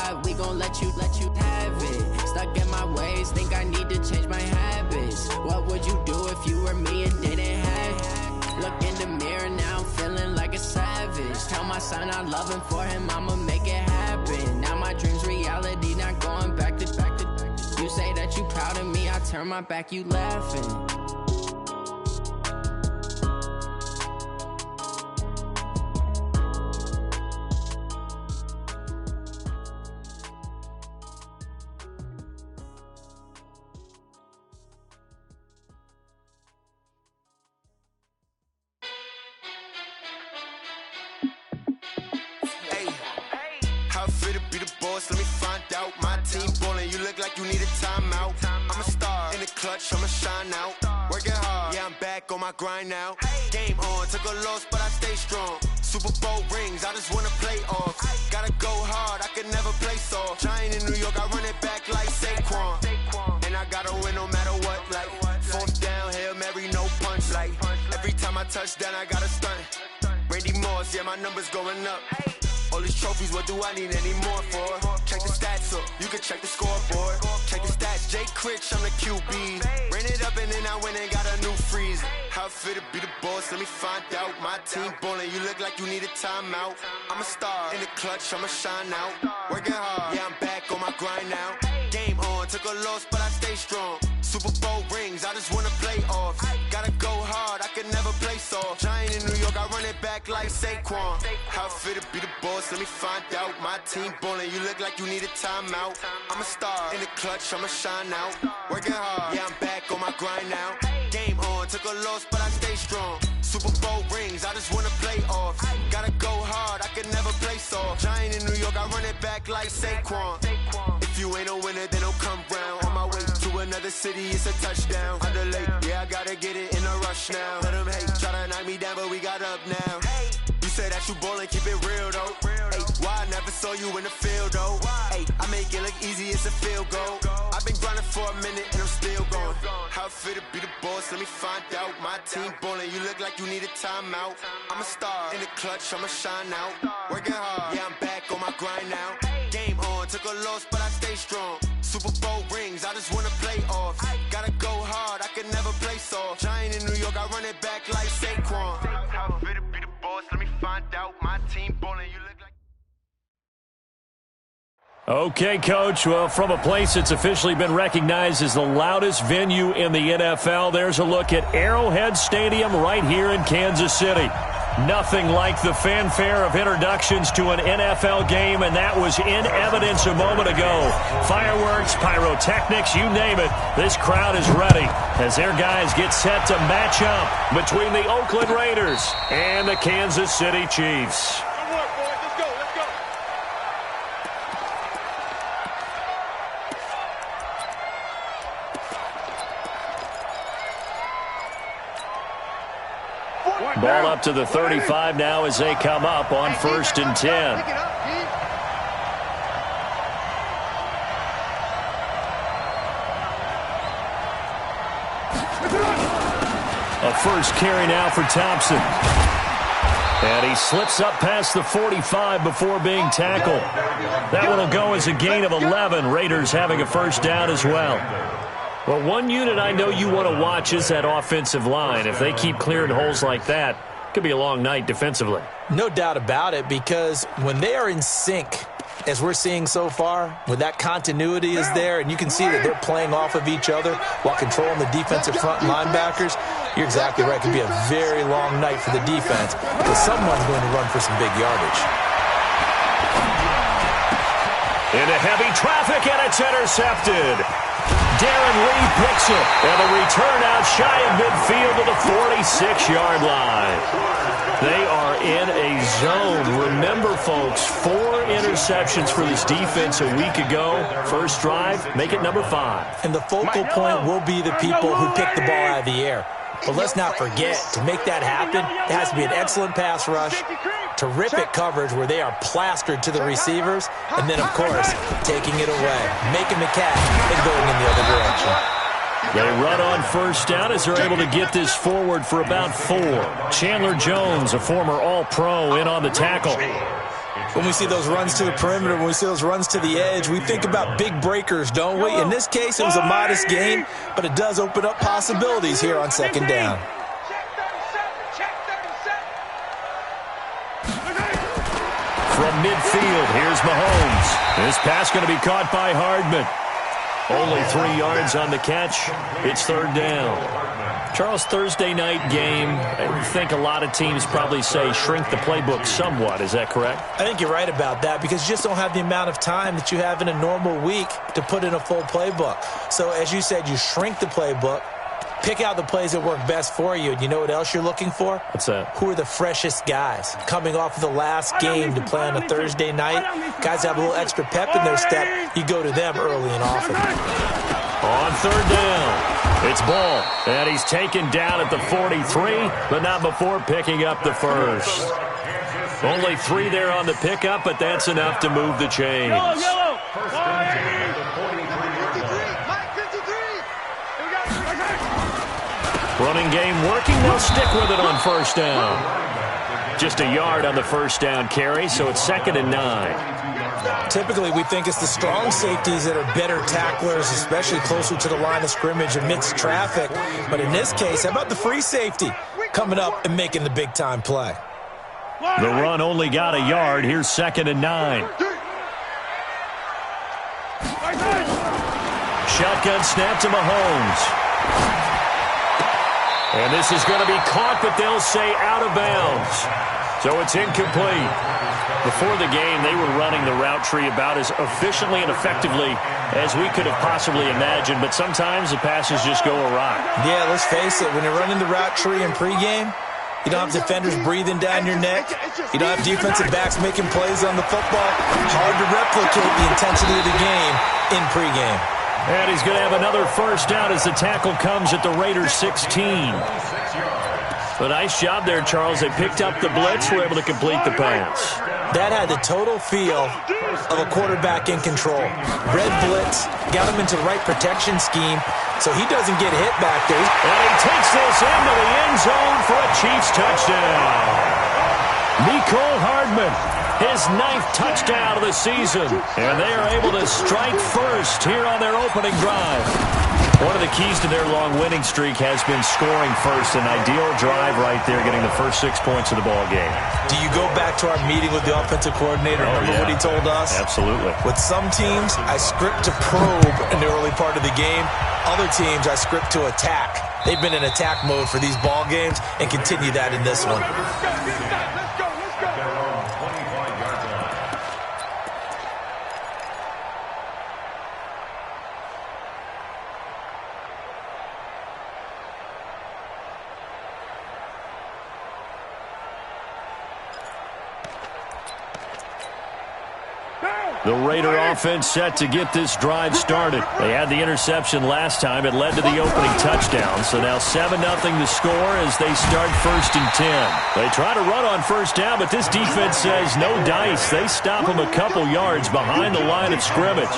vibe, we gon' let you have it. Stuck in my ways, think I need to change my habits. What would you do if you were me and didn't have it? Look in the mirror now, I'm feeling like a savage. Tell my son I love him, for him I'ma make it happen. Now my dream's reality, not going back to. You say that you proud of me, I turn my back, you laughing. Let me find out. My team ballin', you look like you need a timeout. I'm a star in the clutch, I'ma shine out. Working hard, yeah, I'm back on my grind now. Game on, took a loss, but I stay strong. Super Bowl rings, I just wanna play off. Gotta go hard, I can never play soft. Giant in New York, I run it back like Saquon. And I gotta win no matter what, like fourth down, Hail Mary, no punch. Like every time I touch down, I gotta stunt. Randy Moss, yeah, my numbers going up. All these trophies, what do I need any more for? Check the stats up, you can check the scoreboard. Check the stats, Jay Critch, I'm the QB. Ran it up and then I went and got a new freeze. How it feel to be the boss, let me find out. My team ballin', you look like you need a timeout. I'm a star in the clutch, I'ma shine out. Working hard, yeah, I'm back on my grind now. Game on, took a loss, but I stay strong. Super Bowl rings, I just wanna play off. Gotta go hard, I can never play soft. Giant in New York, I run it back like Saquon. How it feel to be the boss, let me find out. My team ballin', you look like you need a timeout. I'm a star in the clutch, I'ma shine out. Working hard, yeah, I'm back on my grind now. Game on, took a loss, but I stay strong. Super Bowl rings, I just wanna play off. Gotta go hard, I can never play soft. Giant in New York, I run it back like Saquon. If you ain't a winner, then don't come round. On my way to another city, it's a touchdown. Underlay, yeah, I gotta get it in a rush now. Let them hate, try to knock me down, but we got up now. You say that you ballin', keep it real though. Hey, why I never saw you in the field though? Hey, I make it look easy, it's a field goal. I've been grinding for a minute and I'm still going. How it feel to be the boss, let me find out. My team ballin', you look like you need a timeout. I'm a star in the clutch, I'ma shine out. Working hard, yeah, I'm back on my grind now. Game on, took a loss, but I stay strong. Super Bowl rings, I just wanna play off. Gotta go hard, I can never play soft. Giant in New York, I run it back like Saquon. How it feel to be the boss, let me find out. My team ballin', you look like. Okay, Coach. Well, from a place that's officially been recognized as the loudest venue in the NFL, there's a look at Arrowhead Stadium right here in Kansas City. Nothing like the fanfare of introductions to an NFL game, and that was in evidence a moment ago. Fireworks, pyrotechnics, you name it. This crowd is ready as their guys get set to match up between the Oakland Raiders and the Kansas City Chiefs. Ball up to the 35 now as they come up on 1st and 10. A first carry now for Thompson. And he slips up past the 45 before being tackled. That one will go as a gain of 11. Raiders having a first down as well. Well, one unit I know you want to watch is that offensive line. If they keep clearing holes like that, it could be a long night defensively. No doubt about it, because when they are in sync, as we're seeing so far, when that continuity is there and you can see that they're playing off of each other while controlling the defensive front linebackers, you're exactly right. It could be a very long night for the defense because someone's going to run for some big yardage. Into heavy traffic, and it's intercepted. Darren Lee picks it, and the return out shy of midfield to the 46-yard line. They are in a zone. Remember, folks, 4 interceptions for this defense a week ago. First drive, make it number 5. And the focal point will be the people who pick the ball out of the air. But let's not forget, to make that happen, it has to be an excellent pass rush, terrific coverage where they are plastered to the receivers, and then, of course, taking it away, making the catch, and going in the other direction. They run on first down as they're able to get this forward for about 4. Chandler Jones, a former All-Pro, in on the tackle. When we see those runs to the perimeter, when we see those runs to the edge, we think about big breakers, don't we? In this case, it was a modest gain, but it does open up possibilities here on second down. From midfield, here's Mahomes. This pass going to be caught by Hardman. Only 3 yards on the catch. It's third down. Charles, Thursday night game, I think a lot of teams probably say shrink the playbook somewhat. Is that correct? I think you're right about that because you just don't have the amount of time that you have in a normal week to put in a full playbook. So as you said, you shrink the playbook, pick out the plays that work best for you. And you know what else you're looking for? What's that? Who are the freshest guys coming off of the last game to play on a Thursday night? Guys have a little extra pep in their step. You go to them early and often. On third down, it's Ball, and he's taken down at the 43, but not before picking up the first. Only 3 there on the pickup, but that's enough to move the chains. Running game working, they'll stick with it on first down. Just a yard on the first down carry, so it's 2nd and 9. Typically, we think it's the strong safeties that are better tacklers, especially closer to the line of scrimmage amidst traffic. But in this case, how about the free safety coming up and making the big-time play? The run only got a yard. Here's 2nd and 9. Shotgun snap to Mahomes. And this is going to be caught, but they'll say out of bounds. So it's incomplete. Before the game, they were running the route tree about as efficiently and effectively as we could have possibly imagined, but sometimes the passes just go awry. Yeah, let's face it, when you're running the route tree in pregame, you don't have defenders breathing down your neck. You don't have defensive backs making plays on the football. Hard to replicate the intensity of the game in pregame. And he's going to have another first down as the tackle comes at the Raiders 16. A nice job there, Charles. They picked up the blitz, were able to complete the pass. That had the total feel of a quarterback in control. Red blitz, got him into the right protection scheme, so he doesn't get hit back there. And he takes this into the end zone for a Chiefs touchdown. Mecole Hardman, his 9th touchdown of the season. And they are able to strike first here on their opening drive. One of the keys to their long winning streak has been scoring first. An ideal drive right there, getting the first 6 points of the ball game. Do you go back to our meeting with the offensive coordinator? Remember what he told us? Absolutely. With some teams, I script to probe in the early part of the game. Other teams, I script to attack. They've been in attack mode for these ball games and continue that in this one. The Raider offense set to get this drive started. They had the interception last time. It led to the opening touchdown. So now 7-0 the score as they start 1st and 10. They try to run on first down, but this defense says no dice. They stop them a couple yards behind the line of scrimmage.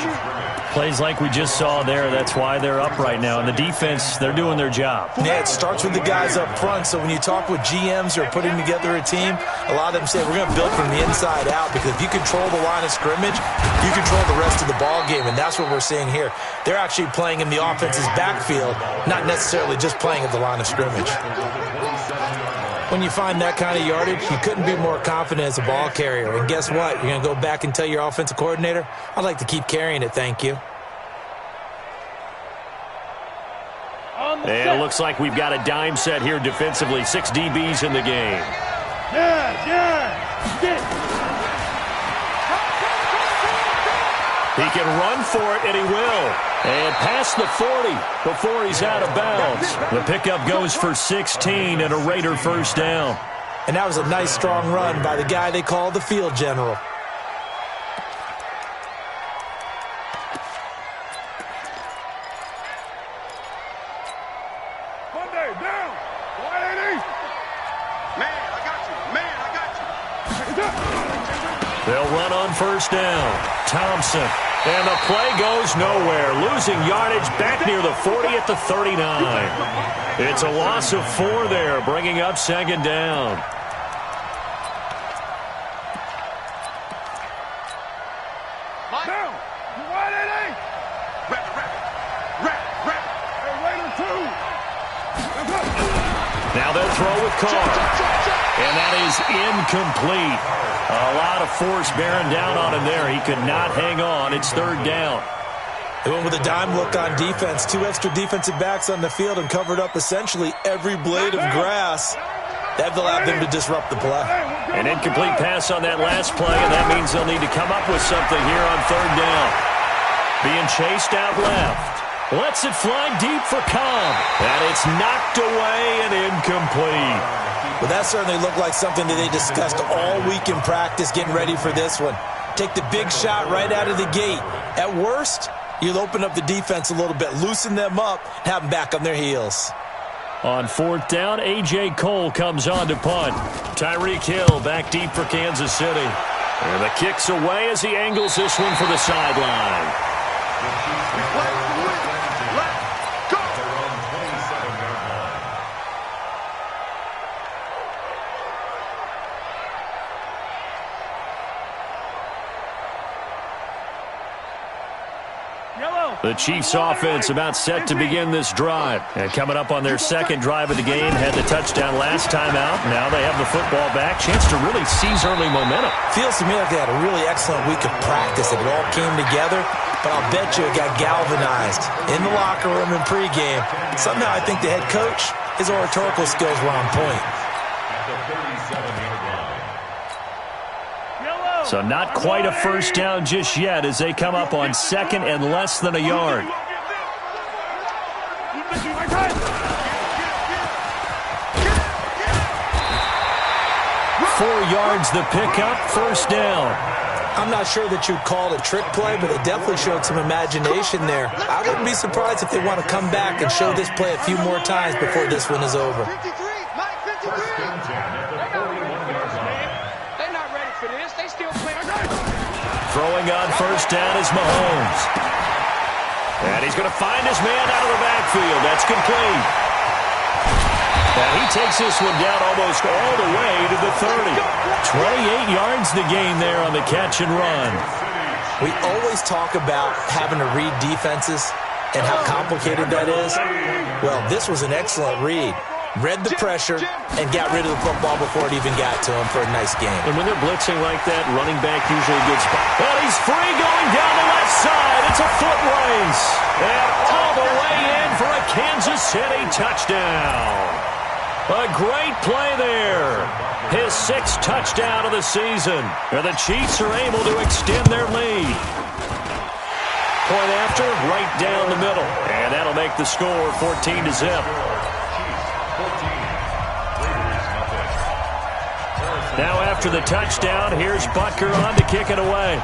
Plays like we just saw there, that's why they're up right now. And the defense, they're doing their job. Yeah, it starts with the guys up front. So when you talk with GMs who are putting together a team, a lot of them say, we're going to build from the inside out, because if you control the line of scrimmage, you control the rest of the ball game, and that's what we're seeing here. They're actually playing in the offense's backfield, not necessarily just playing at the line of scrimmage. When you find that kind of yardage, you couldn't be more confident as a ball carrier. And guess what? You're going to go back and tell your offensive coordinator, I'd like to keep carrying it, thank you. And it looks like we've got a dime set here defensively. 6 DBs in the game. He can run for it, and he will. And past the 40 before he's out of bounds. The pickup goes for 16 and a Raider first down. And that was a nice, strong run by the guy they call the field general. They'll run on first down. Thompson. And the play goes nowhere. Losing yardage back near the 40 at the 39. It's a loss of 4 there, bringing up 2nd down. they'll throw with Carr. And that is incomplete. A lot of force bearing down on him there. He could not hang on. It's third down. They went with a dime look on defense. 2 extra defensive backs on the field and covered up essentially every blade of grass. That allowed them to disrupt the play. An incomplete pass on that last play, and that means they'll need to come up with something here on third down. Being chased out left. Lets it fly deep for Cobb. And it's knocked away and incomplete. Well, that certainly looked like something that they discussed all week in practice getting ready for this one. Take the big shot right out of the gate. At worst, you'll open up the defense a little bit, loosen them up, have them back on their heels. On fourth down, A.J. Cole comes on to punt. Tyreek Hill back deep for Kansas City. And the kick's away as he angles this one for the sideline. The Chiefs offense about set to begin this drive. And coming up on their second drive of the game, had the touchdown last time out. Now they have the football back. Chance to really seize early momentum. Feels to me like they had a really excellent week of practice. It all came together, but I'll bet you it got galvanized in the locker room in pregame. Somehow I think the head coach, his oratorical skills were on point. So not quite a first down just yet as they come up on second and less than a yard. 4 yards the pickup, first down. I'm not sure that you'd call it a trick play, but it definitely showed some imagination there. I wouldn't be surprised if they want to come back and show this play a few more times before this one is over. Throwing on first down is Mahomes. And he's going to find his man out of the backfield. That's complete. And he takes this one down almost all the way to the 30. 28 yards the gain there on the catch and run. We always talk about having to read defenses and how complicated that is. Well, this was an excellent read. Read the pressure and got rid of the football before it even got to him for a nice game. And when they're blitzing like that, running back usually a good spot. And he's free going down the left side. It's a foot race. And all the way in for a Kansas City touchdown. A great play there. His 6th touchdown of the season. And the Chiefs are able to extend their lead. Point after, right down the middle. And that'll make the score 14-0. Now after the touchdown, here's Butker on to kick it away.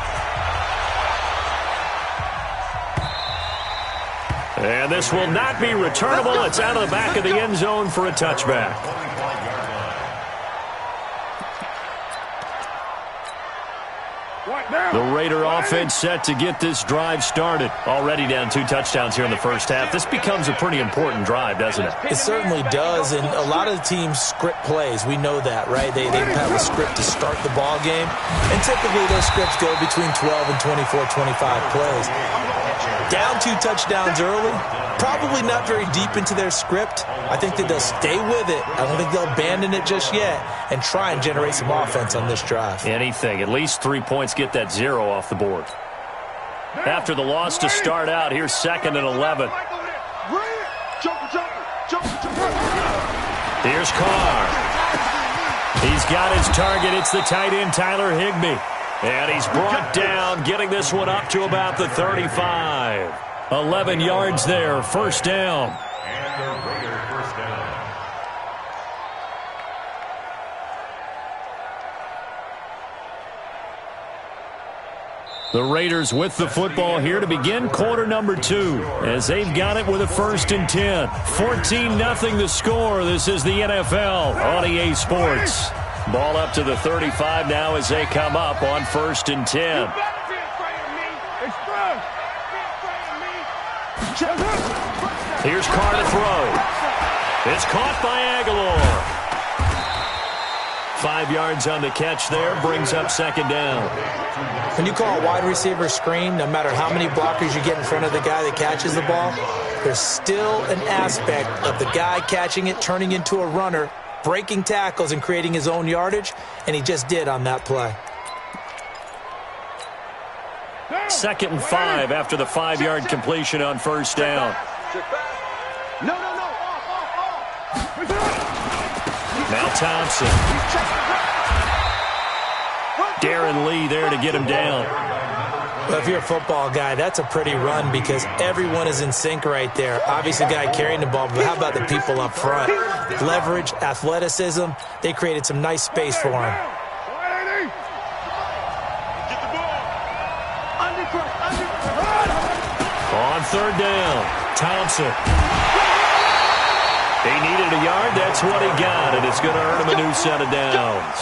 And this will not be returnable. It's out of the back of the end zone for a touchback. The Raider offense set to get this drive started. Already down 2 touchdowns here in the first half. This becomes a pretty important drive, doesn't it? It certainly does, and a lot of the teams script plays. We know that, right? They have a script to start the ball game, and typically those scripts go between 12 and 24, 25 plays. Down 2 touchdowns early, probably not very deep into their script. I think that they'll stay with it. I don't think they'll abandon it just yet and try and generate some offense on this drive. Anything. At least 3 points, get that 0 off the board. After the loss to start out, here's 2nd and 11. Here's Carr. He's got his target. It's the tight end, Tyler Higbee. And he's brought down, getting this one up to about the 35. 11 yards there, first down. And the Raider first down. The Raiders with the football here to begin quarter number 2 as they've got it with a 1st and 10. 14-0 the score. This is the NFL on EA Sports. Ball up to the 35 now as they come up on 1st and 10. Here's Carr to throw. It's caught by Aguilar. 5 yards on the catch there, brings up 2nd down. When you call a wide receiver screen, no matter how many blockers you get in front of the guy that catches the ball, there's still an aspect of the guy catching it, turning into a runner, breaking tackles and creating his own yardage, and he just did on that play. 2nd and 5 after the 5-yard completion on first down. Now Thompson. Darren Lee there to get him down. Well, if you're a football guy, that's a pretty run because everyone is in sync right there. Obviously, the guy carrying the ball, but how about the people up front? Leverage, athleticism, they created some nice space for him. On 3rd down, Thompson. He needed a yard. That's what he got, and it's going to earn him a new set of downs.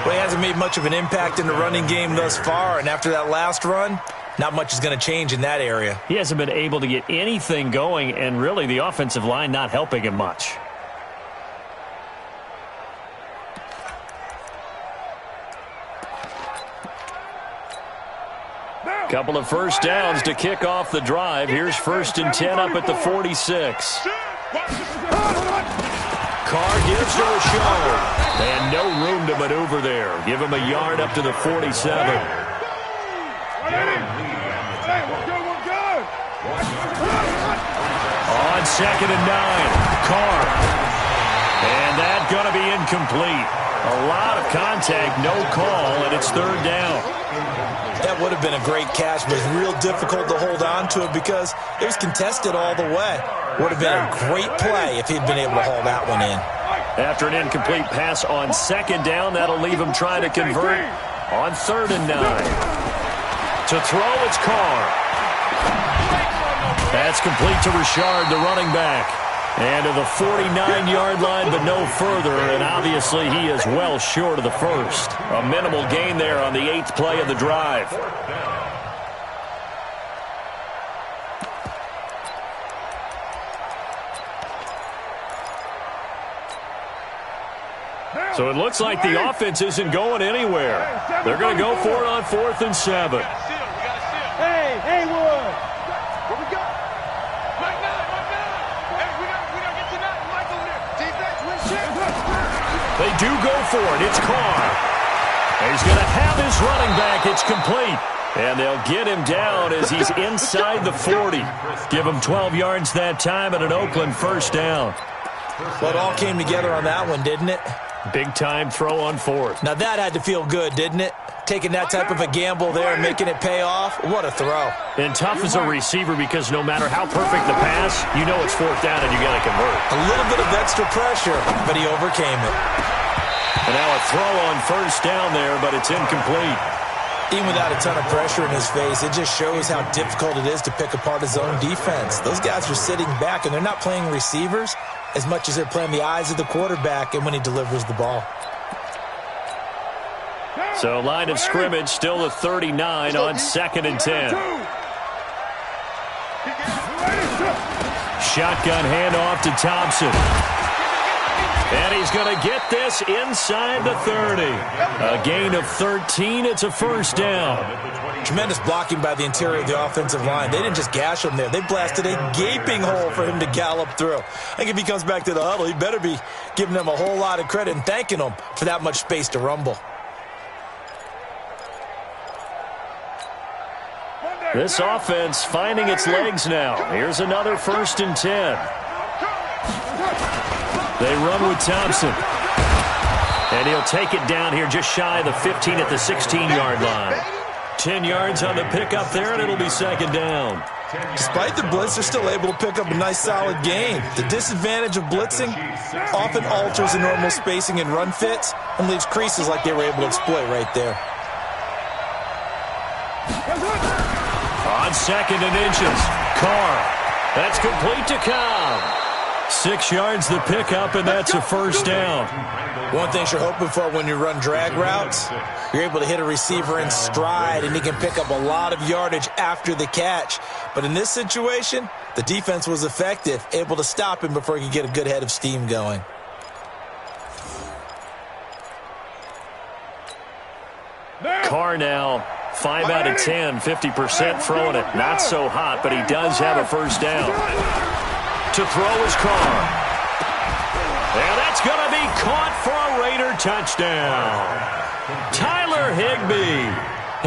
Well, he hasn't made much of an impact in the running game thus far, and after that last run, not much is going to change in that area. He hasn't been able to get anything going, and really the offensive line not helping him much. Couple of first downs to kick off the drive. Here's 1st and 10 up at the 46. Carr gives to Rashard. And no room to maneuver there. Give him a yard up to the 47. On 2nd and 9, Carr. And that's going to be incomplete. A lot of contact, no call, and it's 3rd down. That would have been a great catch, but it's real difficult to hold on to it because it was contested all the way. Would have been a great play if he'd been able to haul that one in. After an incomplete pass on 2nd down, that'll leave him trying to convert on 3rd and 9. To throw, it's Carr. That's complete to Rashard, the running back. And to the 49-yard line, but no further, and obviously he is well short of the first. A minimal gain there on the 8th play of the drive. So it looks like the offense isn't going anywhere. They're going to go for it on 4th and 7. Hey, Haywood! Where we go? Mike 9. Hey, we don't get to nothing. Mike over there. Defense, win shit. They do go for it. It's Carr. He's going to have his running back. It's complete. And they'll get him down as he's inside the 40. Give him 12 yards that time and an Oakland 1st down. Well, it all came together on that one, didn't it? Big-time throw on 4th. Now that had to feel good, didn't it? Taking that type of a gamble there and making it pay off. What a throw. And tough as a receiver because no matter how perfect the pass, you know it's 4th down and you got to convert. A little bit of extra pressure, but he overcame it. And now a throw on 1st down there, but it's incomplete. Even without a ton of pressure in his face, it just shows how difficult it is to pick apart his own defense. Those guys are sitting back, and they're not playing receivers as much as they're playing the eyes of the quarterback and when he delivers the ball. So line of scrimmage still the 39 on 2nd and 10. Shotgun handoff to Thompson. And he's going to get this inside the 30. A gain of 13. It's a 1st down. Tremendous blocking by the interior of the offensive line. They didn't just gash him there. They blasted a gaping hole for him to gallop through. I think if he comes back to the huddle, he better be giving them a whole lot of credit and thanking them for that much space to rumble. This offense finding its legs now. Here's another 1st and 10. They run with Thompson. And he'll take it down here just shy of the 15 at the 16-yard line. 10 yards on the pickup there, and it'll be 2nd down. Despite the blitz, they're still able to pick up a nice, solid gain. The disadvantage of blitzing often alters the normal spacing and run fits and leaves creases like they were able to exploit right there. On 2nd and inches, Carr. That's complete to Cobb. 6 yards the pickup, and that's a 1st down. One thing you're hoping for when you run drag routes, you're able to hit a receiver in stride, and he can pick up a lot of yardage after the catch. But in this situation, the defense was effective, able to stop him before he could get a good head of steam going. Carr now 5 out of 10, 50% throwing it. Not so hot, but he does have a 1st down. to throw his car. And that's going to be caught for a Raider touchdown. Tyler Higbee,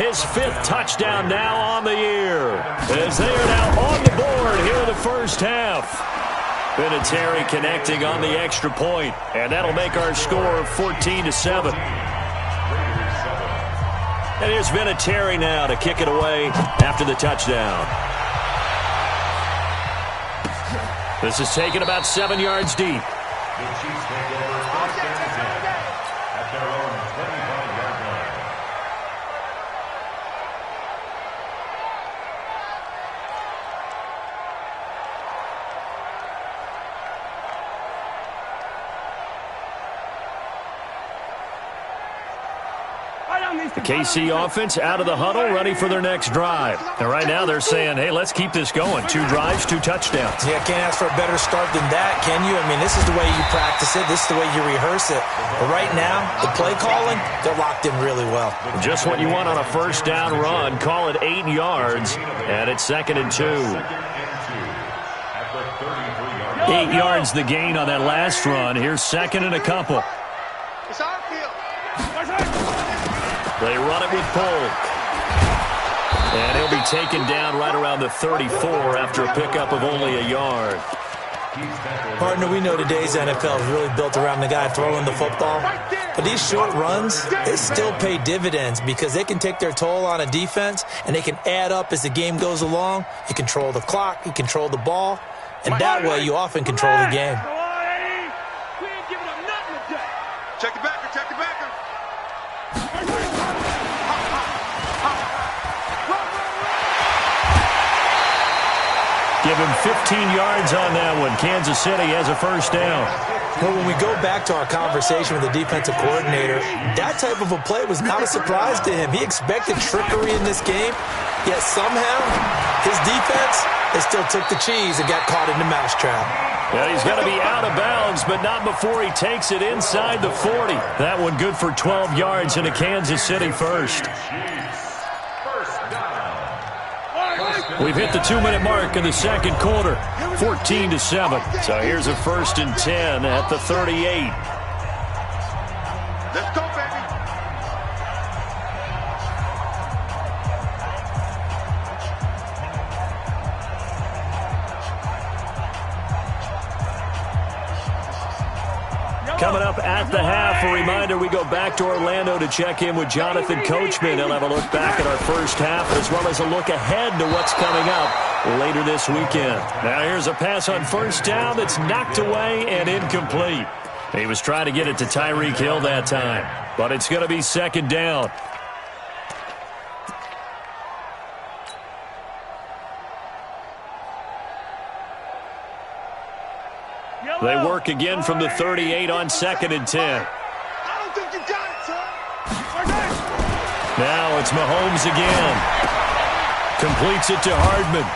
his 5th touchdown now on the year, as they are now on the board here in the first half. Vinatieri connecting on the extra point, and that'll make our score 14-7. And here's Vinatieri now to kick it away after the touchdown. This is taken about 7 yards deep. The Chiefs take over first and 10 at their own 25-yard line. The KC offense out of the huddle, ready for their next drive. And right now they're saying, hey, let's keep this going. 2 drives, 2 touchdowns. Yeah, can't ask for a better start than that, can you? I mean, this is the way you practice it. This is the way you rehearse it. But right now, the play calling, they're locked in really well. Just what you want on a first down run. Call it 8 yards, and it's 2nd and 2. 8 yards the gain on that last run. Here's 2nd and a couple. It's our field. They run it with Polk. And he'll be taken down right around the 34 after a pickup of only a yard. Partner, we know today's NFL is really built around the guy throwing the football. But these short runs, they still pay dividends because they can take their toll on a defense and they can add up as the game goes along. You control the clock, you control the ball, and that way you often control the game. Check the backer, check the backer. Give him 15 yards on that one. Kansas City has a first down. Well, when we go back to our conversation with the defensive coordinator, that type of a play was not a surprise to him. He expected trickery in this game, yet somehow his defense, they still took the cheese and got caught in the mousetrap. Well, he's got to be out of bounds, but not before he takes it inside the 40. That one good for 12 yards in a Kansas City first. We've hit the 2-minute mark in the second quarter, 14-7. So here's a 1st and 10 at the 38. Let's go, baby. Coming up at the half, a reminder, we go back to Orlando to check in with Jonathan Coachman. He'll have a look back at our first half as well as a look ahead to what's coming up later this weekend. Now here's a pass on first down that's knocked away and incomplete. He was trying to get it to Tyreek Hill that time, but it's going to be 2nd down. They work again from the 38 on 2nd and 10. I don't think you got it, son. Now it's Mahomes again. Completes it to Hardman.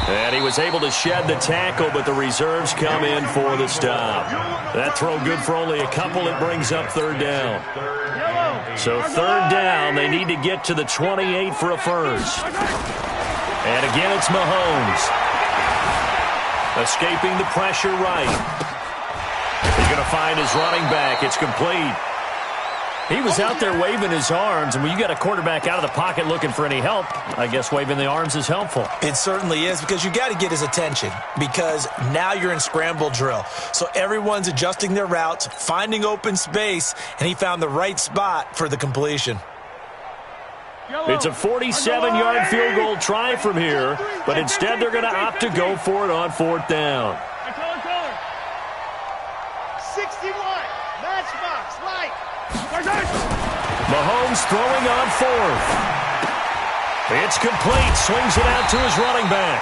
And he was able to shed the tackle, but the reserves come in for the stop. That throw good for only a couple. It brings up 3rd down. So 3rd down, they need to get to the 28 for a first. And again, it's Mahomes. Escaping the pressure right. He's going to find his running back. It's complete. He was out there waving his arms, and when you got a quarterback out of the pocket looking for any help, I guess waving the arms is helpful. It certainly is, because you got to get his attention, because now you're in scramble drill. So everyone's adjusting their routes, finding open space, and he found the right spot for the completion. It's a 47-yard field goal try from here, but instead they're going to opt to go for it on 4th down. 61, matchbox, light. Mahomes throwing on 4th. It's complete, swings it out to his running back.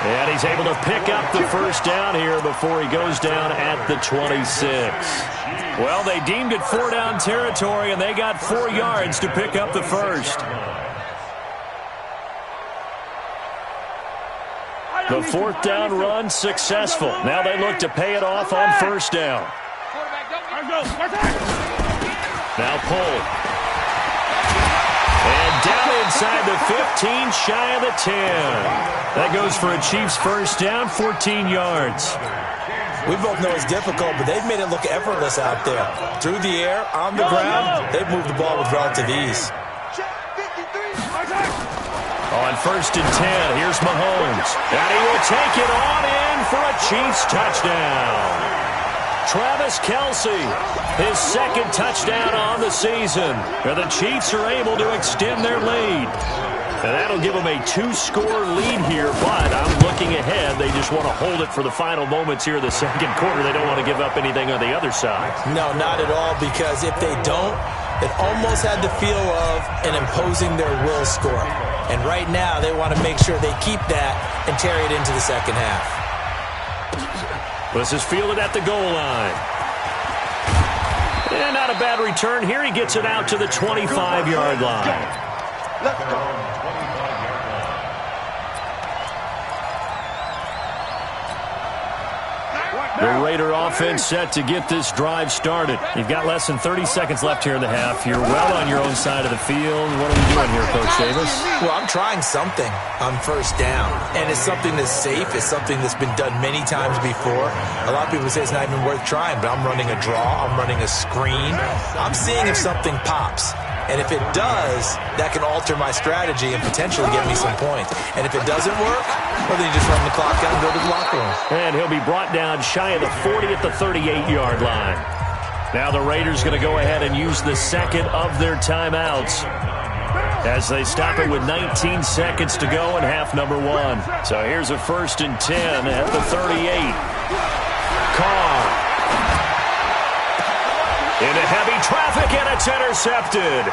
And he's able to pick up the first down here before he goes down at the 26. Well, they deemed it 4-down territory, and they got 4 yards to pick up the first. The 4th down run successful. Now they look to pay it off on 1st down. Now Polk. And down inside the 15, shy of the 10. That goes for a Chiefs first down, 14 yards. We both know it's difficult, but they've made it look effortless out there. Through the air, on the ground, they've moved the ball with relative ease. On first and 10, here's Mahomes. And he will take it on in for a Chiefs touchdown. Travis Kelce, his second touchdown on the season. And the Chiefs are able to extend their lead. And that'll give them a 2-score lead here, but I'm looking ahead. They just want to hold it for the final moments here of the second quarter. They don't want to give up anything on the other side. No, not at all, because if they don't, it almost had the feel of an imposing their will score. And right now, they want to make sure they keep that and carry it into the second half. This is fielded at the goal line. And not a bad return here. He gets it out to the 25-yard line. Let's go. The Raider offense set to get this drive started. You've got less than 30 seconds left here in the half. You're well on your own side of the field. What are we doing here, Coach Davis? Well, I'm trying something on first down, and it's something that's safe. It's something that's been done many times before. A lot of people say it's not even worth trying, but I'm running a draw. I'm running a screen. I'm seeing if something pops. And if it does, that can alter my strategy and potentially get me some points. And if it doesn't work, well, then you just run the clock out and go to the locker room. And he'll be brought down shy of the 40 at the 38-yard line. Now the Raiders going to go ahead and use the second of their timeouts as they stop it with 19 seconds to go in half number one. So here's a first and 10 at the 38. Carr. Into heavy traffic, and it's intercepted.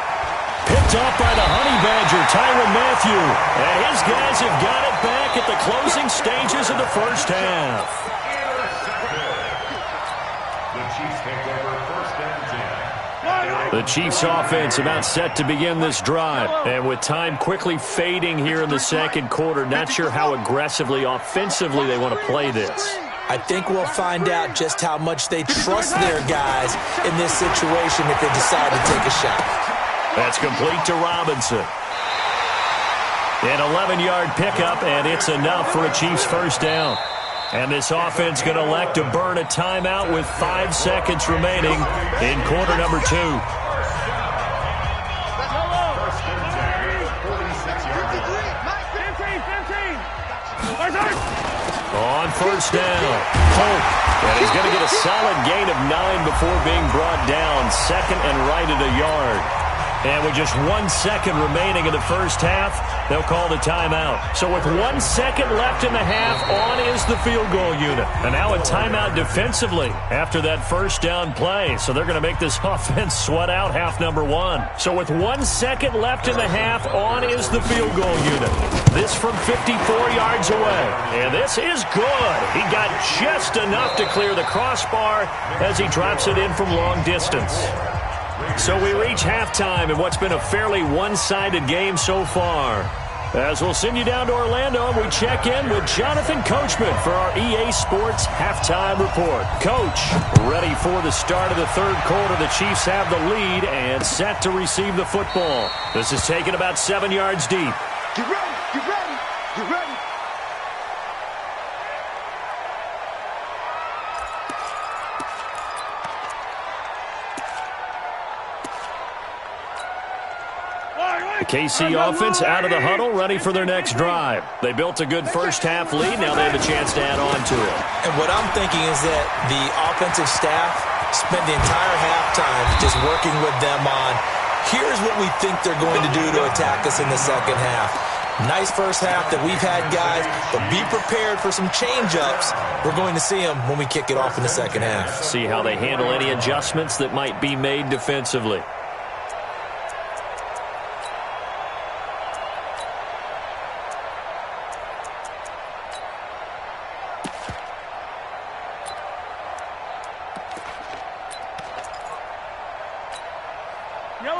Picked off by the Honey Badger, Tyrann Mathieu. And his guys have got it back at the closing stages of the first half. The Chiefs offense about set to begin this drive. And with time quickly fading here in the second quarter, not sure how aggressively, offensively they want to play this. I think we'll find out just how much they trust their guys in this situation if they decide to take a shot. That's complete to Robinson. An 11-yard pickup, and it's enough for a Chiefs first down. And this offense going to elect to burn a timeout with 5 seconds remaining in quarter number 2. On first down, Hope. And he's going to get a solid gain of 9 before being brought down. Second and right at a yard. And with just 1 second remaining in the first half, they'll call the timeout. So with 1 second left in the half, on is the field goal unit. And now a timeout defensively after that first down play. So they're going to make this offense sweat out half number 1. So with 1 second left in the half, on is the field goal unit. This from 54 yards away. And this is good. He got just enough to clear the crossbar as he drops it in from long distance. So we reach halftime in what's been a fairly one-sided game so far. As we'll send you down to Orlando, and we check in with Jonathan Coachman for our EA Sports Halftime Report. Coach, ready for the start of the third quarter. The Chiefs have the lead and set to receive the football. This is taken about 7 yards deep. Get ready, get ready, get ready. The KC offense out of the huddle, ready for their next drive. They built a good first half lead. Now they have a chance to add on to it. And what I'm thinking is that the offensive staff spent the entire halftime just working with them on, here's what we think they're going to do to attack us in the second half. Nice first half that we've had, guys, but be prepared for some change-ups. We're going to see them when we kick it off in the second half. See how they handle any adjustments that might be made defensively.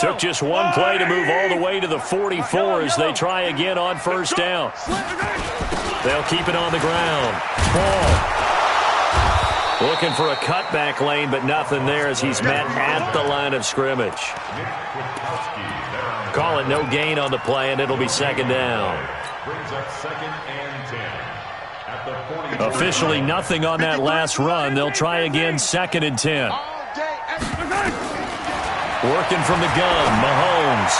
Took just one play to move all the way to the 44 as they try again on first down. They'll keep it on the ground. Ball. Looking for a cutback lane, but nothing there as he's met at the line of scrimmage. Call it no gain on the play, and it'll be second down. Brings up 2nd and 10. At the 40. Officially nothing on that last run. They'll try again, 2nd and 10. Working from the gun, Mahomes.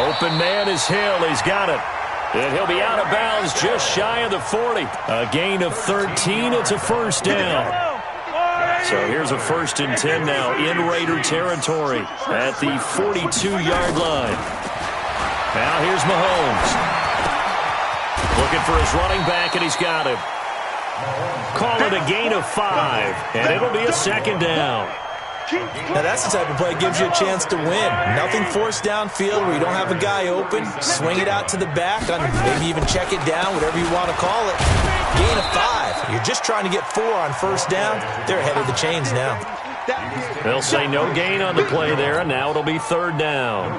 Open man is Hill. He's got it. And he'll be out of bounds just shy of the 40. A gain of 13. It's a first down. So here's a 1st and 10 now in Raider territory at the 42-yard line. Now here's Mahomes. Looking for his running back, and he's got him. Call it a gain of 5, and it'll be a second down. Now that's the type of play that gives you a chance to win. Nothing forced downfield where you don't have a guy open. Swing it out to the back, maybe even check it down, whatever you want to call it. Gain of 5. You're just trying to get 4 on first down. They're ahead of the chains now. They'll say no gain on the play there, and now it'll be 3rd down.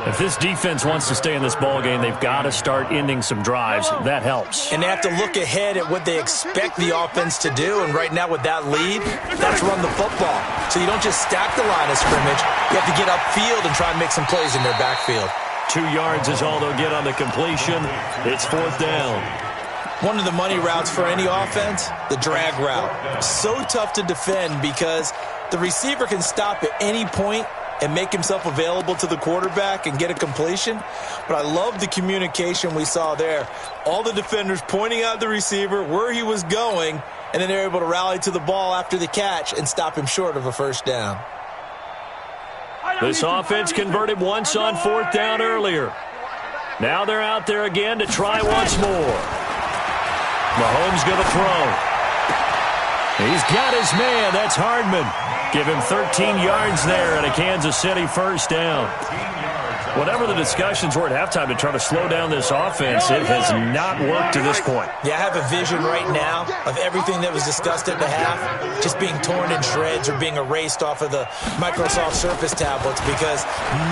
If this defense wants to stay in this ballgame, they've got to start ending some drives. That helps. And they have to look ahead at what they expect the offense to do. And right now with that lead, that's run the football. So you don't just stack the line of scrimmage. You have to get upfield and try and make some plays in their backfield. 2 yards is all they'll get on the completion. It's 4th down. One of the money routes for any offense, the drag route. So tough to defend because the receiver can stop at any point and make himself available to the quarterback and get a completion. But I love the communication we saw there. All the defenders pointing out the receiver, where he was going, and then they're able to rally to the ball after the catch and stop him short of a first down. This offense converted once on 4th down earlier. Now they're out there again to try once more. Mahomes going to throw. He's got his man. That's Hardman. Give him 13 yards there and a Kansas City first down. Whatever the discussions were at halftime to try to slow down this offense, it has not worked to this point. Yeah, I have a vision right now of everything that was discussed at the half just being torn in shreds or being erased off of the Microsoft Surface tablets because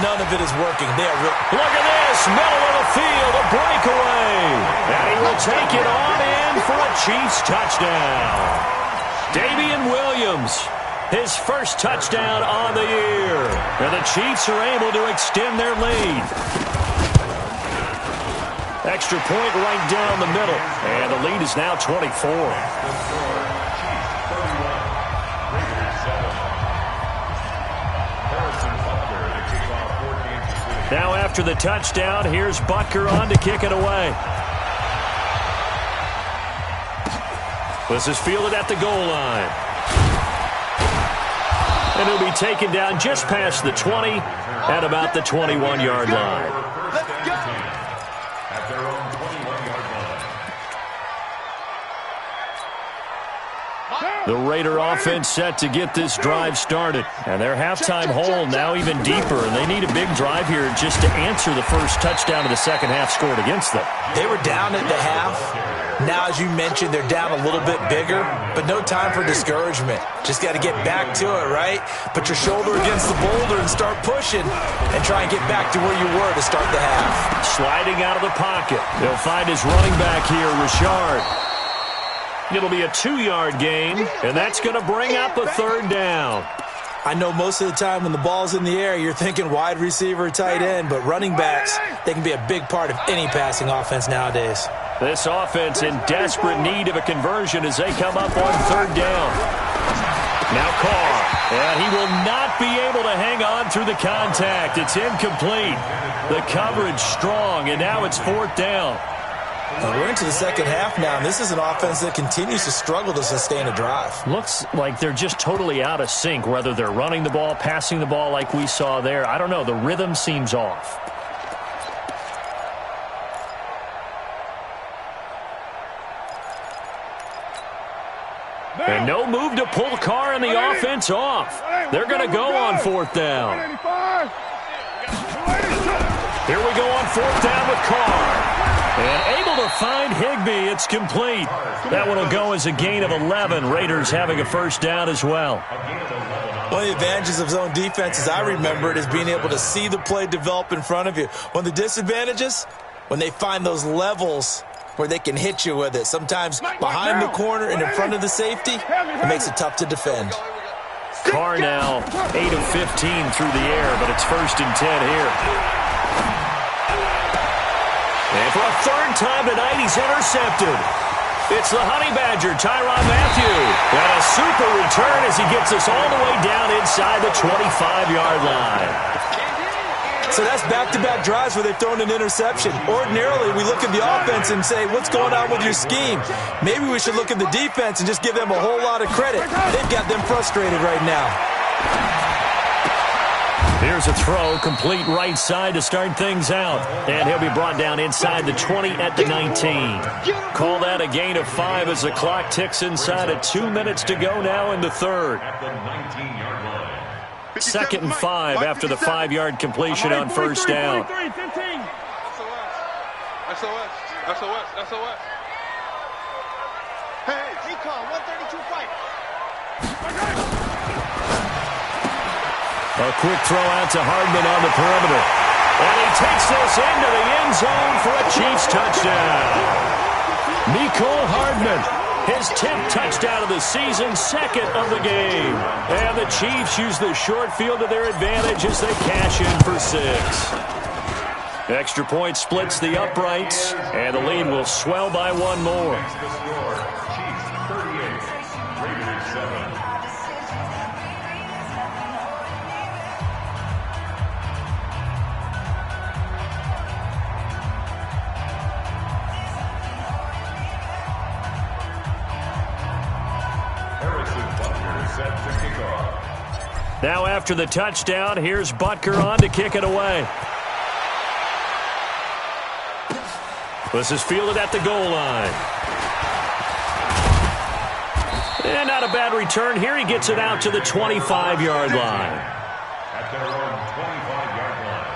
none of it is working. They are Look at this, middle of the field, a breakaway. And he will take it on in for a Chiefs touchdown. Damian Williams. His first touchdown on the year. And the Chiefs are able to extend their lead. Extra point right down the middle. And the lead is now 24. Now after the touchdown, here's Butker on to kick it away. This is fielded at the goal line. And he'll be taken down just past the 20 at about the 21-yard line. At their own 21-yard line. The Raider offense set to get this drive started. And their halftime hole now even deeper. And they need a big drive here just to answer the first touchdown of the second half scored against them. They were down at the half. Now, as you mentioned, they're down a little bit bigger, but no time for discouragement. Just got to get back to it, right? Put your shoulder against the boulder and start pushing and try and get back to where you were to start the half. Sliding out of the pocket. They'll find his running back here, Richard. It'll be a 2-yard gain, and that's going to bring up a 3rd down. I know most of the time when the ball's in the air, you're thinking wide receiver, tight end, but running backs, they can be a big part of any passing offense nowadays. This offense in desperate need of a conversion as they come up on 3rd down. Now Carr, and he will not be able to hang on through the contact. It's incomplete. The coverage strong, and now it's 4th down. And we're into the second half now, and this is an offense that continues to struggle to sustain a drive. Looks like they're just totally out of sync, whether they're running the ball, passing the ball like we saw there. I don't know. The rhythm seems off. And no move to pull Carr and the offense off. They're going to go on 4th down. Here we go on 4th down with Carr. And able to find Higbee. It's complete. That one will go as a gain of 11. Raiders having a first down as well. One of the advantages of zone defense, as I remember it, is being able to see the play develop in front of you. One of the disadvantages, when they find those levels where they can hit you with it. Sometimes behind the corner and in front of the safety, it makes it tough to defend. Carr now 8 of 15 through the air, but it's 1st and 10 here. And for a 3rd time tonight, he's intercepted. It's the Honey Badger, Tyrann Mathieu. And a super return as he gets us all the way down inside the 25-yard line. So that's back-to-back drives where they've thrown an interception. Ordinarily, we look at the offense and say, what's going on with your scheme? Maybe we should look at the defense and just give them a whole lot of credit. They've got them frustrated right now. Here's a throw, complete right side to start things out. And he'll be brought down inside the 20 at the 19. Call that a gain of 5 as the clock ticks inside of 2 minutes to go now in the 3rd. At the 19-yard line. 2nd and 5 after the 5-yard completion on 1st down. SOS. Hey, recall, 132 fight. A quick throw out to Hardman on the perimeter. And he takes this into the end zone for a Chiefs touchdown. Mecole Hardman. His 10th touchdown of the season, 2nd of the game. And the Chiefs use the short field to their advantage as they cash in for 6. Extra point splits the uprights, and the lead will swell by 1 more. The score, Chiefs 38, Raiders 7. Now after the touchdown, here's Butker on to kick it away. This is fielded at the goal line. And not a bad return. Here he gets it out to the 25-yard line. At their own 25-yard line.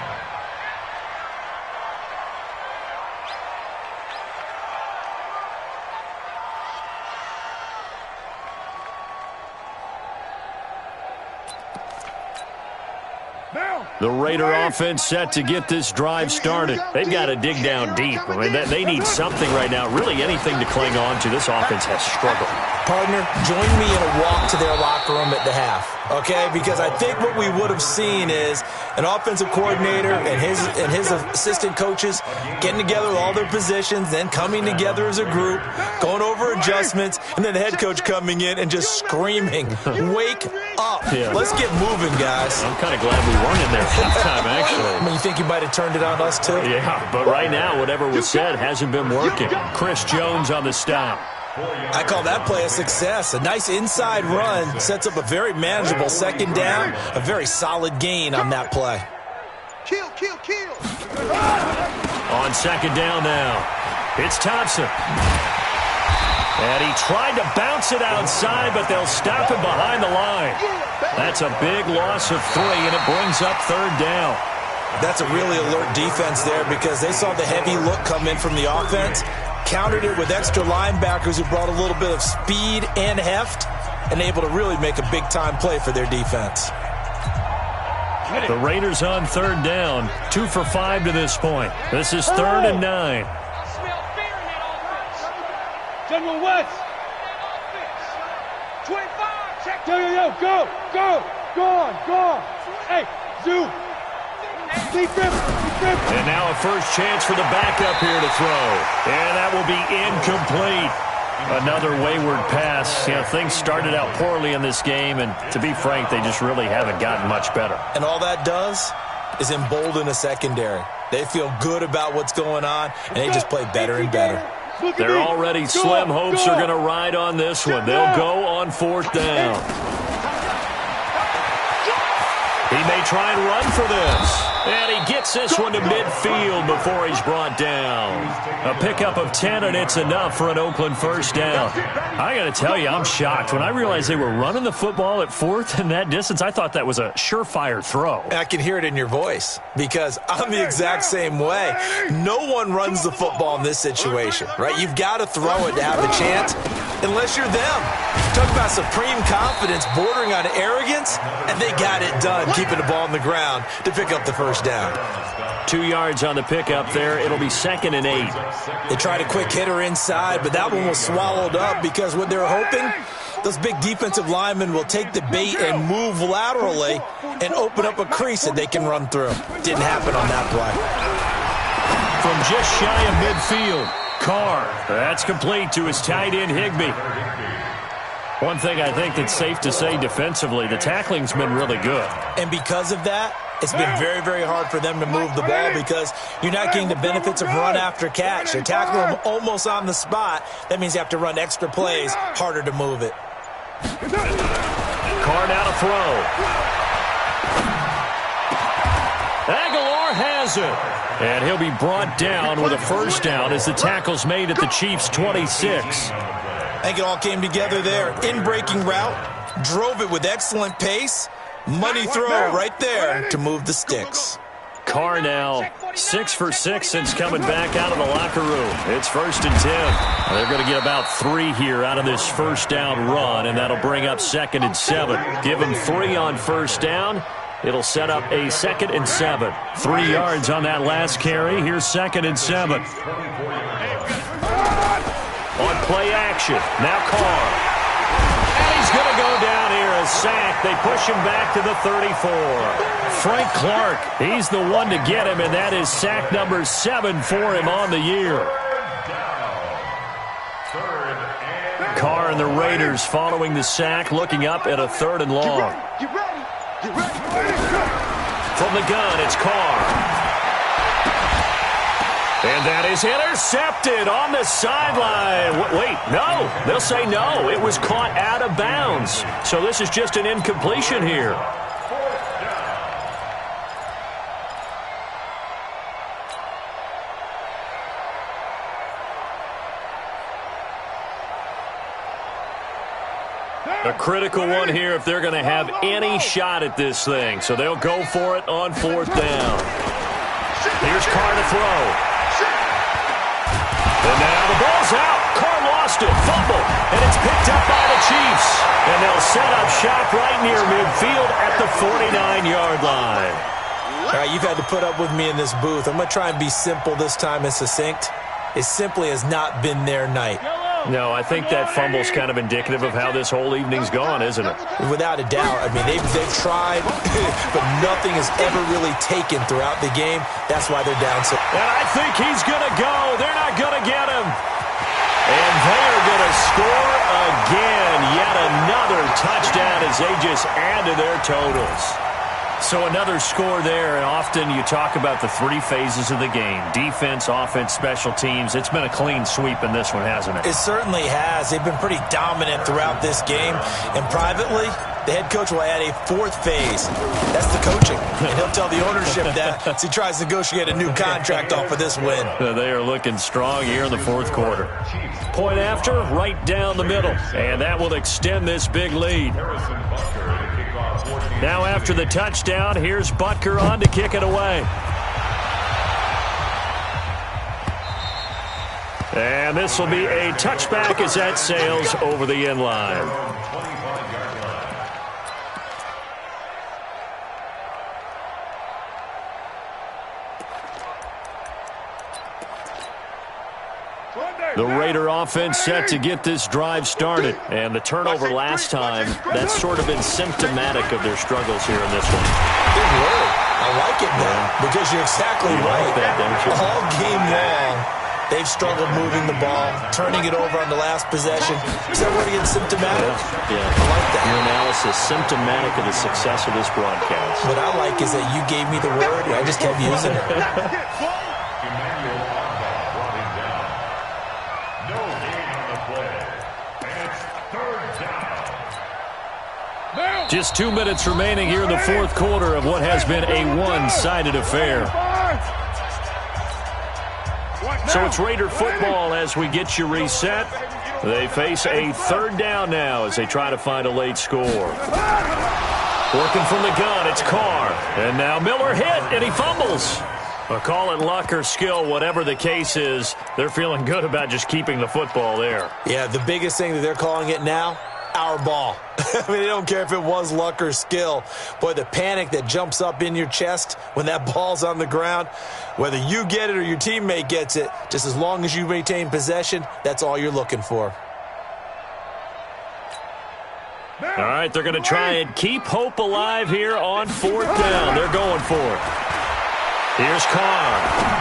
The Raider offense set to get this drive started. They've got to dig down deep. I mean, they need something right now, really anything to cling on to. This offense has struggled. Partner, join me in a walk to their locker room at the half, okay? Because I think what we would have seen is an offensive coordinator and his assistant coaches getting together with all their positions, then coming together as a group, going over adjustments, and then the head coach coming in and just screaming, wake up. Yeah. Let's get moving, guys. I'm kind of glad we weren't in there halftime, actually. I mean, you think you might have turned it on us, too? Yeah, but right now, whatever was said hasn't been working. Chris Jones on the stop. I call that play a success. A nice inside run sets up a very manageable 2nd down, a very solid gain on that play. Kill. On 2nd down now, it's Thompson. And he tried to bounce it outside, but they'll stop him behind the line. That's a big loss of 3, and it brings up 3rd down. That's a really alert defense there because they saw the heavy look come in from the offense, countered it with extra linebackers who brought a little bit of speed and heft, and able to really make a big-time play for their defense. The Raiders on 3rd down, 2 for 5 to this point. This is 3rd and 9. General West. 25. Check. Go on. Hey, zoom. And now a first chance for the backup here to throw. And that will be incomplete. Another wayward pass. You know, things started out poorly in this game, and to be frank, they just really haven't gotten much better. And all that does is embolden a secondary. They feel good about what's going on, and they just play better and better. They're already slim hopes are going to ride on this one. They'll go on 4th down. He may try and run for this. And he gets this one to midfield before he's brought down. A pickup of 10, and it's enough for an Oakland 1st down. I got to tell you, I'm shocked. When I realized they were running the football at 4th and that distance, I thought that was a surefire throw. I can hear it in your voice because I'm the exact same way. No one runs the football in this situation, right? You've got to throw it to have a chance unless you're them. Talk about supreme confidence bordering on arrogance, and they got it done, keeping the ball on the ground to pick up the first down. 2 yards on the pickup there. It'll be 2nd and 8. They tried a quick hitter inside, but that one was swallowed up because what they're hoping, those big defensive linemen will take the bait and move laterally and open up a crease that they can run through. Didn't happen on that play. From just shy of midfield, Carr. That's complete to his tight end, Higbee. One thing I think that's safe to say defensively, the tackling's been really good. And because of that, it's been very, very hard for them to move the ball because you're not getting the benefits of run after catch. They're tackling them almost on the spot. That means you have to run extra plays, harder to move it. Carr now to throw. Aguilar has it. And he'll be brought down with a first down as the tackle's made at the Chiefs' 26. I think it all came together there. In-breaking route, drove it with excellent pace. Money throw right there to move the sticks. Carr now 6 for 6 since coming back out of the locker room. It's 1st and 10. They're going to get about 3 here out of this first down run, and that'll bring up 2nd and 7. Give them 3 on first down. It'll set up a 2nd and 7. 3 yards on that last carry. Here's 2nd and 7. On play action. Now Carr. And he's going to go down here. A sack. They push him back to the 34. Frank Clark, he's the one to get him, and that is sack number 7 for him on the year. Carr and the Raiders following the sack, looking up at a 3rd and long. From the gun, it's Carr. And that is intercepted on the sideline. Wait, no. They'll say no. It was caught out of bounds. So this is just an incompletion here. A critical one here if they're going to have any shot at this thing. So they'll go for it on 4th down. Here's Carr to throw. And now the ball's out. Carr lost it. Fumble. And it's picked up by the Chiefs. And they'll set up shop right near midfield at the 49-yard line. All right, you've had to put up with me in this booth. I'm going to try and be simple this time and succinct. It simply has not been their night. No, I think that fumble's kind of indicative of how this whole evening's gone, isn't it? Without a doubt. I mean, they've tried, but nothing has ever really taken throughout the game. That's why they're down so. And I think he's going to go. They're not going to get him. And they are going to score again. Yet another touchdown as they just add to their totals. So another score there, and often you talk about the 3 phases of the game. Defense, offense, special teams. It's been a clean sweep in this one, hasn't it? It certainly has. They've been pretty dominant throughout this game. And privately, the head coach will add a 4th phase. That's the coaching. And he'll tell the ownership that as he tries to negotiate a new contract off of this win. They are looking strong here in the 4th quarter. Point after, right down the middle. And that will extend this big lead. Now after the touchdown, here's Butker on to kick it away. And this will be a touchback as that sails over the end line. The Raider offense set to get this drive started. And the turnover last time, that's sort of been symptomatic of their struggles here in this one. Good word. I like it now because you're exactly right. Like that, don't you? All game long, they've struggled moving the ball, turning it over on the last possession. Is that where it gets symptomatic? Yeah. I like that. Your analysis symptomatic of the success of this broadcast. What I like is that you gave me the word and I just kept using it. Just 2 minutes remaining here in the 4th quarter of what has been a one-sided affair. So it's Raider football as we get you reset. They face a 3rd down now as they try to find a late score. Working from the gun, it's Carr. And now Miller hit, and he fumbles. Well, call it luck or skill, whatever the case is, they're feeling good about just keeping the football there. Yeah, the biggest thing that they're calling it now, our ball. I mean, they don't care if it was luck or skill. Boy, the panic that jumps up in your chest when that ball's on the ground, whether you get it or your teammate gets it, just as long as you maintain possession, that's all you're looking for. All right, they're going to try and keep hope alive here on 4th down. They're going for it. Here's Carr.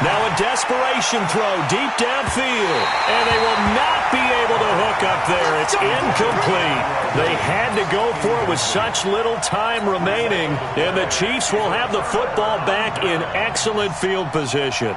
Now a desperation throw deep downfield. And they will not be able to hook up there. It's incomplete. They had to go for it with such little time remaining. And the Chiefs will have the football back in excellent field position.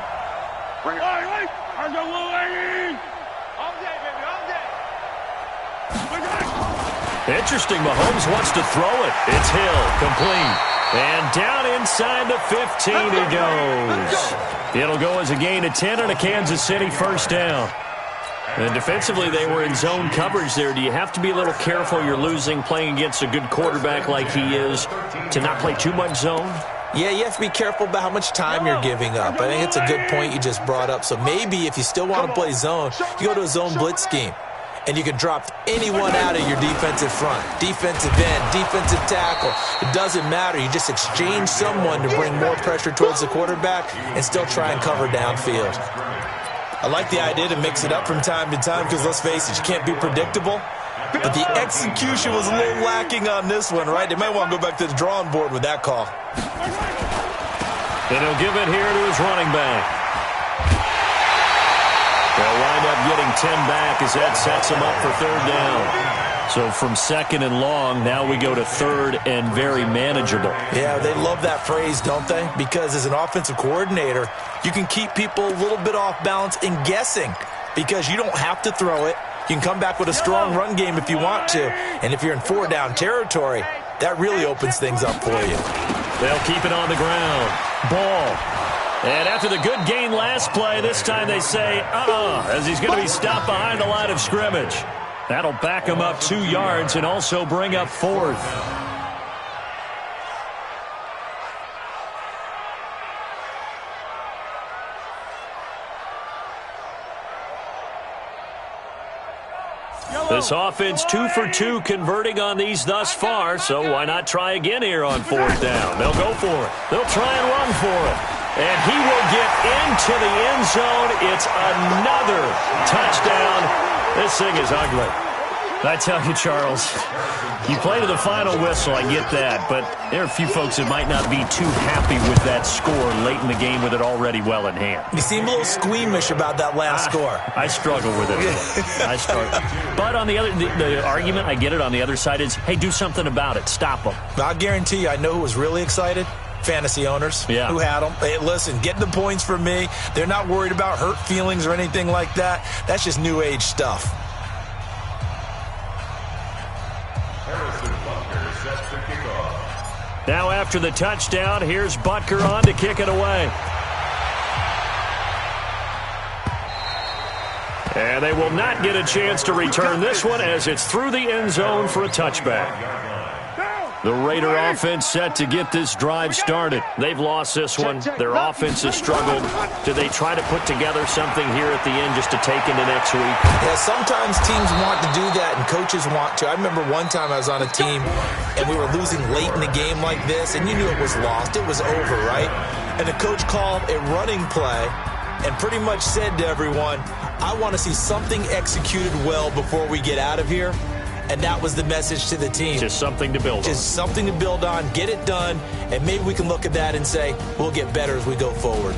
Interesting, Mahomes wants to throw it. It's Hill, complete. And down inside the 15 he goes. It'll go as a gain of 10 on a Kansas City 1st down. And defensively, they were in zone coverage there. Do you have to be a little careful you're losing playing against a good quarterback like he is to not play too much zone? Yeah, you have to be careful about how much time you're giving up. I think it's a good point you just brought up. So maybe if you still want to play zone, you go to a zone blitz scheme. And you can drop anyone out of your defensive front, defensive end, defensive tackle. It doesn't matter. You just exchange someone to bring more pressure towards the quarterback and still try and cover downfield. I like the idea to mix it up from time to time because, let's face it, you can't be predictable. But the execution was a little lacking on this one, right? They might want to go back to the drawing board with that call. And he'll give it here to his running back. They'll wind up getting 10 back as that sets them up for 3rd down. So from 2nd and long, now we go to 3rd and very manageable. Yeah, they love that phrase, don't they? Because as an offensive coordinator, you can keep people a little bit off balance and guessing because you don't have to throw it. You can come back with a strong run game if you want to. And if you're in 4-down territory, that really opens things up for you. They'll keep it on the ground. Ball. And after the good gain last play, this time they say, as he's going to be stopped behind the line of scrimmage. That'll back him up 2 yards and also bring up 4th. This offense 2 for 2 converting on these thus far, so why not try again here on 4th down? They'll go for it. They'll try and run for it. And he will get into the end zone. It's another touchdown. This thing is ugly. I tell you, Charles, you play to the final whistle, I get that, but there are a few folks that might not be too happy with that score late in the game with it already well in hand. You seem a little squeamish about that last score. I struggle with it. I struggle. But on the other, the argument, I get it, on the other side is, hey, do something about it. Stop them. I guarantee you, I know who was really excited. Fantasy owners who had them. Hey, listen, get the points from me. They're not worried about hurt feelings or anything like that. That's just new age stuff. Now after the touchdown, here's Butker on to kick it away. And they will not get a chance to return this one as it's through the end zone for a touchback. The Raider offense set to get this drive started. They've lost this one. Their offense has struggled. Do they try to put together something here at the end just to take into next week? Yeah, sometimes teams want to do that and coaches want to. I remember one time I was on a team and we were losing late in the game like this, and you knew it was lost. It was over, right? And the coach called a running play and pretty much said to everyone, I want to see something executed well before we get out of here. And that was the message to the team. Just something to build on. Just something to build on, get it done, and maybe we can look at that and say, we'll get better as we go forward.